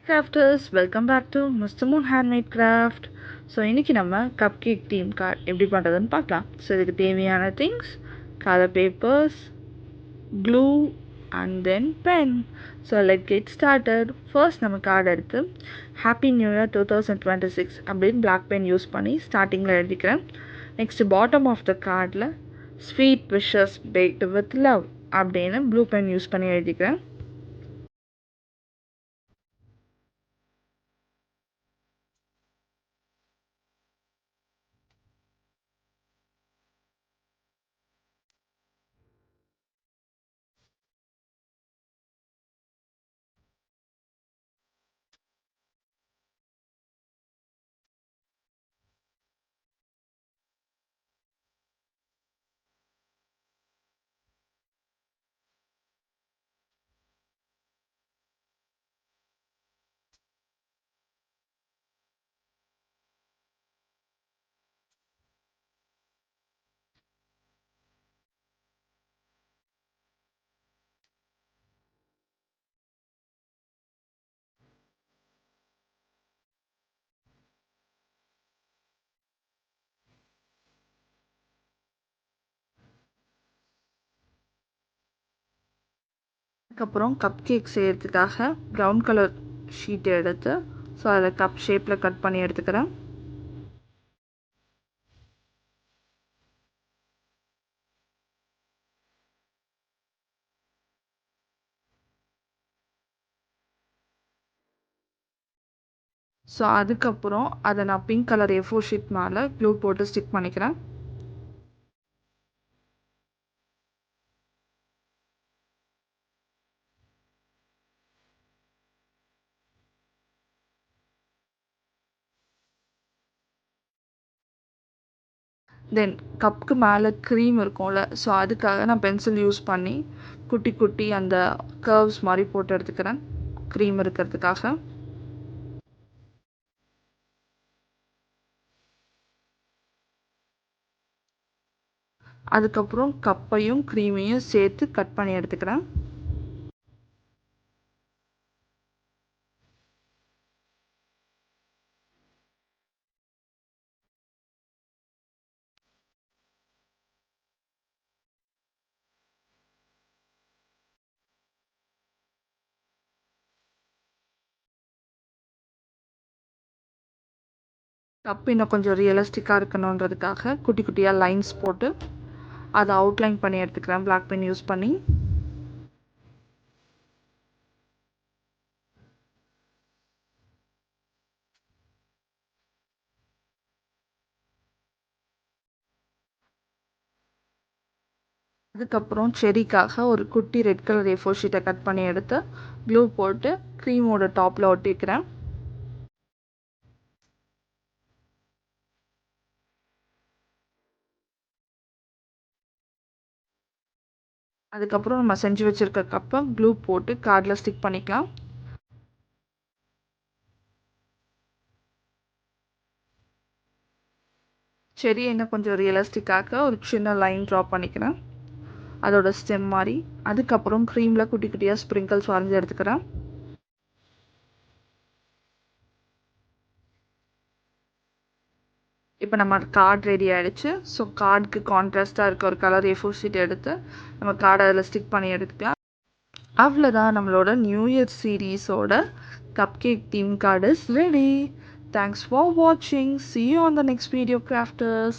Crafters welcome back to mister moon handmade craft. So இன்றைக்கி நம்ம cup cake theme card எப்படி பண்ணுறதுன்னு பார்க்கலாம். ஸோ இதுக்கு தேவையான things colour papers, glue and then pen. So let get started. First நம்ம card எடுத்து ஹாப்பி நியூ இயர் 2026 அப்படின்னு பிளாக் பென் யூஸ் பண்ணி ஸ்டார்டிங்கில் எழுதிக்கிறேன். நெக்ஸ்ட்டு பாட்டம் ஆஃப் த கார்டில் sweet wishes baked with love அப்படின்னு ப்ளூ பென் யூஸ் பண்ணி எழுதிக்கிறேன். அதுக்கப்புறம் கப் கேக் செய்கிறதுக்காக ப்ரௌன் கலர் ஷீட் எடுத்து ஸோ அதை கப் ஷேப்பில் கட் பண்ணி எடுத்துக்கிறேன். ஸோ அதுக்கப்புறம் அதை நான் பிங்க் கலர் A4 ஷீட் மேலே க்ளூ போட்டு ஸ்டிக் பண்ணிக்கிறேன். தென் கப்புக்கு மேலே க்ரீம் இருக்கும்ல, ஸோ அதுக்காக நான் பென்சில் யூஸ் பண்ணி குட்டி குட்டி அந்த கர்வ்ஸ் மாதிரி போட்டு எடுத்துக்கிறேன் க்ரீம் இருக்கிறதுக்காக. அதுக்கப்புறம் கப்பையும் க்ரீமையும் சேர்த்து கட் பண்ணி எடுத்துக்கிறேன். கப் இன்னும் கொஞ்சம் ரியலிஸ்டிக்காக இருக்கணுன்றதுக்காக குட்டி குட்டியாக லைன்ஸ் போட்டு அதை அவுட்லைன் பண்ணி எடுத்துக்கிறேன் பிளாக் பென் யூஸ் பண்ணி. அதுக்கப்புறம் செரிக்காக ஒரு குட்டி ரெட் கலர் A4 ஷீட்டை கட் பண்ணி எடுத்து க்ளூ போட்டு க்ரீமோட டாப்பில் ஒட்டிக்கிறேன். அதுக்கப்புறம் நம்ம செஞ்சு வச்சுருக்க கப்பை க்ளூ போட்டு கார்டில் ஸ்டிக் பண்ணிக்கலாம். செடி இன்னும் கொஞ்சம் ரியலிஸ்டிக்காக ஒரு சின்ன லைன் ட்ரா பண்ணிக்கிறேன் அதோட ஸ்டெம் மாதிரி. அதுக்கப்புறம் க்ரீமில் குட்டி குட்டியாக ஸ்ப்ரிங்கிள்ஸ் வரைஞ்சி எடுத்துக்கிறேன். இப்போ நம்ம கார்டு ரெடி ஆகிடுச்சு. ஸோ கார்டுக்கு கான்ட்ராஸ்டாக இருக்க ஒரு கலர் A4 ஷீட் எடுத்து நம்ம கார்டை அதில் ஸ்டிக் பண்ணி எடுத்துக்கலாம். அவ்வளோதான், நம்மளோட நியூ இயர் சீரீஸோட cupcake theme card is ready. Thanks for வாட்சிங். See you on the next video, crafters.